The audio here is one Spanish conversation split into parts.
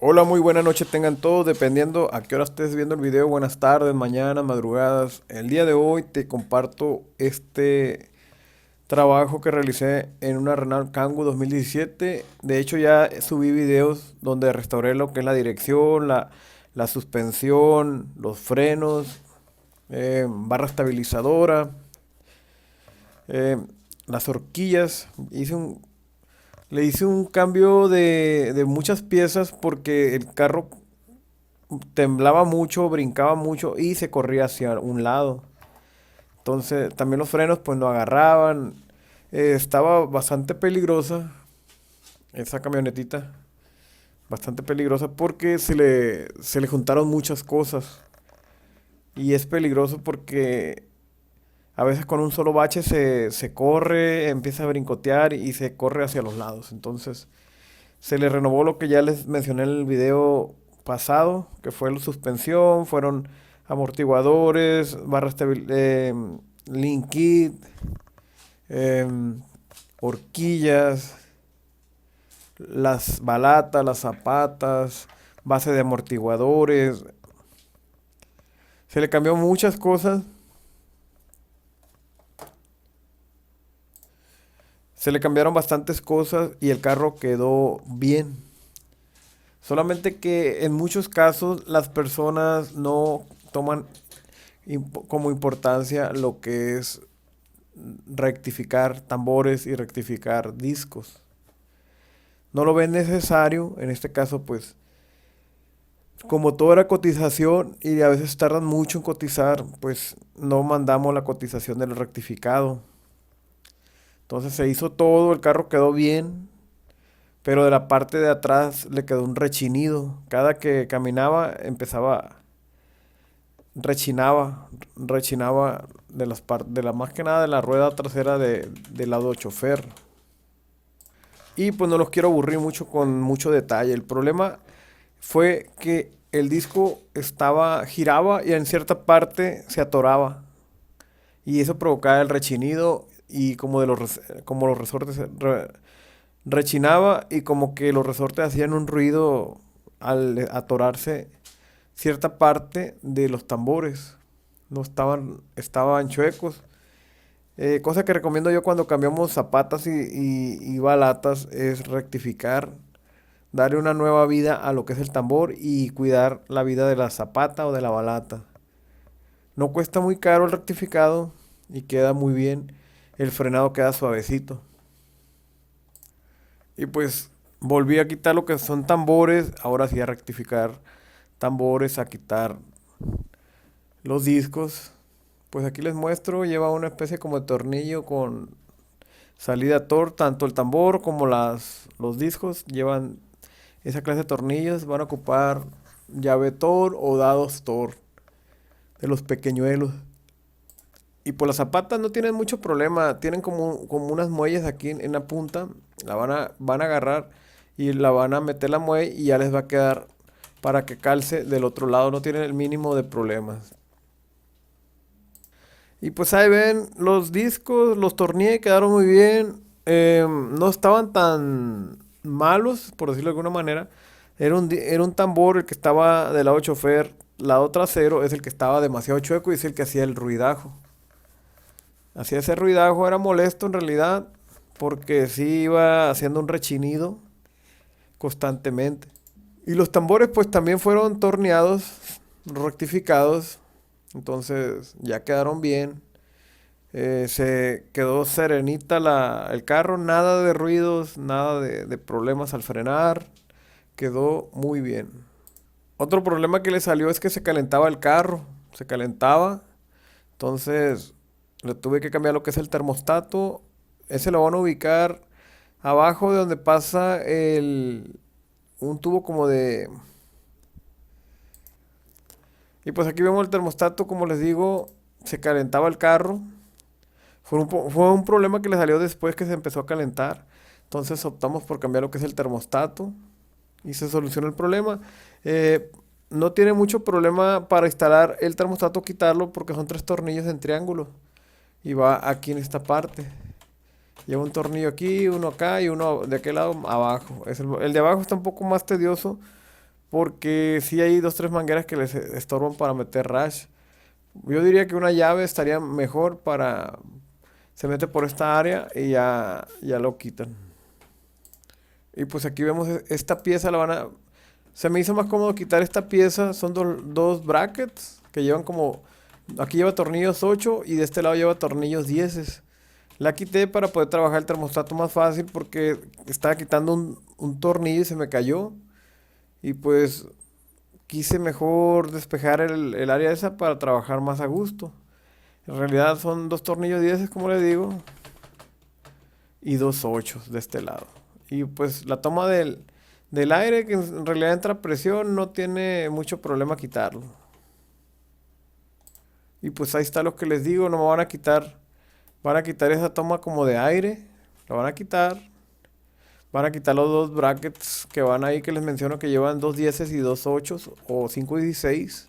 Hola, muy buena noche tengan todos, dependiendo a qué hora estés viendo el video, buenas tardes, mañanas, madrugadas. El día de hoy te comparto este trabajo que realicé en una Renault Kangoo 2017. De hecho ya subí videos donde restauré lo que es la dirección, la suspensión, los frenos, barra estabilizadora, eh, las horquillas. Le hice un cambio de muchas piezas porque el carro temblaba mucho, brincaba mucho y se corría hacia un lado. Entonces también los frenos pues no agarraban. Estaba bastante peligrosa esa camionetita. Bastante peligrosa porque se le juntaron muchas cosas. Y es peligroso porque a veces con un solo bache se corre, empieza a brincotear y se corre hacia los lados. Entonces se le renovó lo que ya les mencioné en el video pasado, que fue la suspensión, fueron amortiguadores, link kit, em, horquillas, las balatas, las zapatas, base de amortiguadores. Se le cambió muchas cosas. Se le cambiaron bastantes cosas y el carro quedó bien. Solamente que en muchos casos las personas no toman como importancia lo que es rectificar tambores y rectificar discos. No lo ven necesario, en este caso pues como todo era cotización y a veces tardan mucho en cotizar, pues no mandamos la cotización del rectificado. Entonces se hizo todo, el carro quedó bien, pero de la parte de atrás le quedó un rechinido. Cada que caminaba empezaba, rechinaba, rechinaba de la más que nada de la rueda trasera del lado chofer. Y pues no los quiero aburrir mucho con mucho detalle. El problema fue que el disco giraba y en cierta parte se atoraba. Y eso provocaba el rechinido y como los resortes rechinaba y como que los resortes hacían un ruido al atorarse cierta parte de los tambores. No estaban chuecos. Cosa que recomiendo yo cuando cambiamos zapatas y balatas es rectificar, darle una nueva vida a lo que es el tambor y cuidar la vida de la zapata o de la balata. No cuesta muy caro el rectificado y queda muy bien. El frenado queda suavecito. Y pues volví a quitar lo que son tambores, ahora sí a rectificar tambores, a quitar los discos. Pues aquí les muestro, lleva una especie como de tornillo con salida Tor, tanto el tambor como los discos llevan esa clase de tornillos, van a ocupar llave Tor o dados Tor de los pequeñuelos. Y por las zapatas no tienen mucho problema, tienen como unas muelles aquí en la punta, van a agarrar y la van a meter la muelle y ya les va a quedar para que calce del otro lado, no tienen el mínimo de problemas. Y pues ahí ven los discos, los tornillos quedaron muy bien. No estaban tan malos, por decirlo de alguna manera. Era un tambor el que estaba del lado chofer, lado trasero es el que estaba demasiado chueco y es el que hacía el ruidajo. Hacía ese ruidajo, era molesto en realidad, porque sí iba haciendo un rechinido constantemente. Y los tambores pues también fueron torneados, rectificados, entonces ya quedaron bien. Se quedó serenita el carro, nada de ruidos, nada de problemas al frenar, quedó muy bien. Otro problema que le salió es que se calentaba el carro, se calentaba, entonces le tuve que cambiar lo que es el termostato. Ese lo van a ubicar abajo de donde pasa un tubo como de... Y pues aquí vemos el termostato, como les digo, se calentaba el carro. Fue un problema que le salió después que se empezó a calentar. Entonces optamos por cambiar lo que es el termostato y se solucionó el problema. Eh, no tiene mucho problema para instalar el termostato, quitarlo porque son tres tornillos en triángulo y va aquí en esta parte. Lleva un tornillo aquí, uno acá y uno de aquel lado abajo. El de abajo está un poco más tedioso porque sí hay dos, tres mangueras que les estorban para meter rash. Yo diría que una llave estaría mejor para... Se mete por esta área y ya lo quitan. Y pues aquí vemos esta pieza la van a... Se me hizo más cómodo quitar esta pieza. Son dos brackets que llevan como... Aquí lleva tornillos 8 y de este lado lleva tornillos 10. La quité para poder trabajar el termostato más fácil porque estaba quitando un tornillo y se me cayó. Y pues quise mejor despejar el área esa para trabajar más a gusto. En realidad son dos tornillos 10, como le digo, y dos 8 de este lado. Y pues la toma del aire, que en realidad entra a presión, no tiene mucho problema quitarlo. Y pues ahí está lo que les digo, no me van a quitar esa toma como de aire, la van a quitar. Van a quitar los dos brackets que van ahí que les menciono que llevan dos 10 y dos 8 o 5 y 16.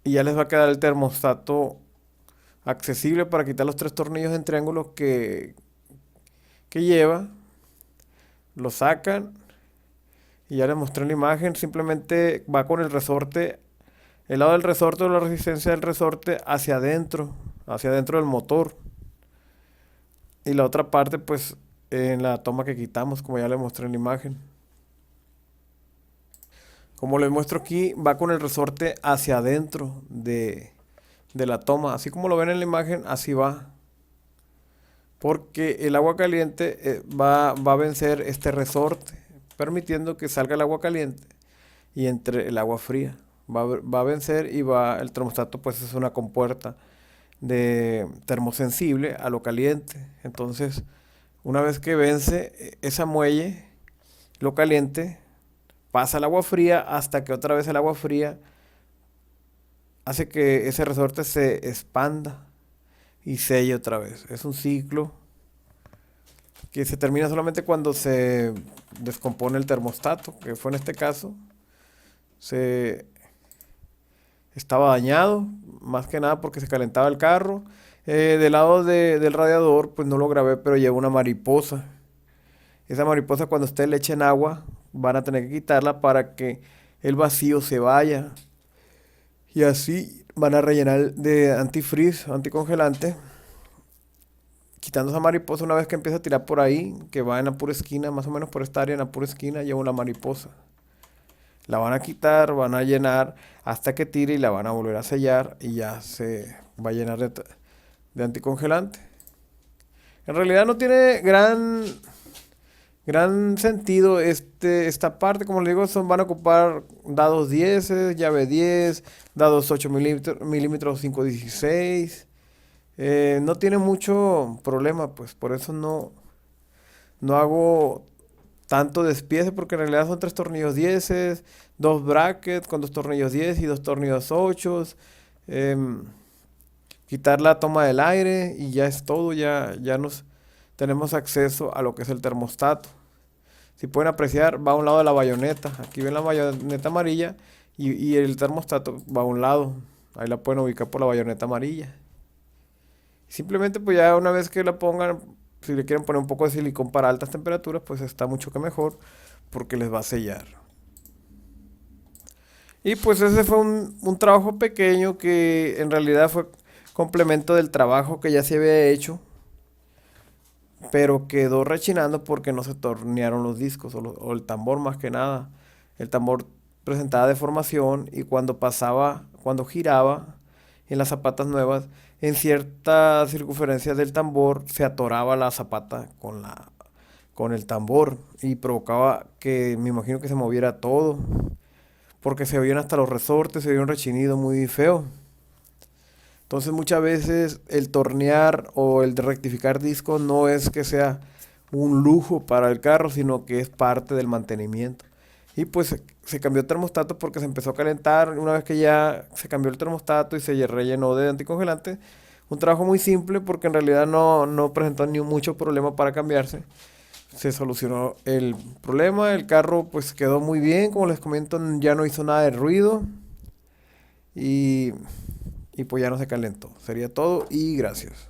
Y ya les va a quedar el termostato accesible para quitar los tres tornillos en triángulo que lleva. Lo sacan y ya les mostré en la imagen. Simplemente va con el resorte, el lado del resorte o la resistencia del resorte hacia adentro del motor. Y la otra parte pues en la toma que quitamos, como ya les mostré en la imagen. Como les muestro aquí, va con el resorte hacia adentro de la toma. Así como lo ven en la imagen, así va. Porque el agua caliente va a vencer este resorte, permitiendo que salga el agua caliente y entre el agua fría. Va a vencer y el termostato pues es una compuerta de termosensible a lo caliente. Entonces, una vez que vence esa muelle, lo caliente, pasa el agua fría hasta que otra vez el agua fría hace que ese resorte se expanda y selle otra vez. Es un ciclo que se termina solamente cuando se descompone el termostato, que fue en este caso. Se estaba dañado, más que nada porque se calentaba el carro. Del lado del radiador, pues no lo grabé, pero lleva una mariposa. Esa mariposa cuando ustedes le echen agua, van a tener que quitarla para que el vacío se vaya. Y así van a rellenar de antifreeze, anticongelante. Quitando esa mariposa una vez que empieza a tirar por ahí, que va en la pura esquina, más o menos por esta área en la pura esquina, lleva una mariposa. La van a quitar, van a llenar hasta que tire y la van a volver a sellar y ya se va a llenar de anticongelante. En realidad no tiene gran sentido esta parte, como les digo, van a ocupar dados 10, llave 10, dados 8 milímetros 5.16. No tiene mucho problema, pues por eso no hago tanto despiece, porque en realidad son tres tornillos 10, dos brackets con dos tornillos 10 y dos tornillos 8. em, Quitar la toma del aire y ya es todo, ya tenemos acceso a lo que es el termostato. Si pueden apreciar, va a un lado de la bayoneta. Aquí ven la bayoneta amarilla y el termostato va a un lado. Ahí la pueden ubicar por la bayoneta amarilla. Simplemente pues ya una vez que la pongan, si le quieren poner un poco de silicón para altas temperaturas, pues está mucho que mejor porque les va a sellar. Y pues ese fue un trabajo pequeño que en realidad fue complemento del trabajo que ya se había hecho, pero quedó rechinando porque no se tornearon los discos o el tambor más que nada. El tambor presentaba deformación y cuando giraba en las zapatas nuevas, en ciertas circunferencias del tambor se atoraba la zapata con el tambor y provocaba que me imagino que se moviera todo, porque se oían hasta los resortes, se oía un rechinido muy feo. Entonces muchas veces el tornear o el de rectificar discos no es que sea un lujo para el carro, sino que es parte del mantenimiento. Y pues se cambió el termostato porque se empezó a calentar. Una vez que ya se cambió el termostato y se rellenó de anticongelante, un trabajo muy simple porque en realidad no presentó ni mucho problema para cambiarse. Se solucionó el problema, el carro pues quedó muy bien, como les comento, ya no hizo nada de ruido y, y pues ya no se calentó. Sería todo y gracias.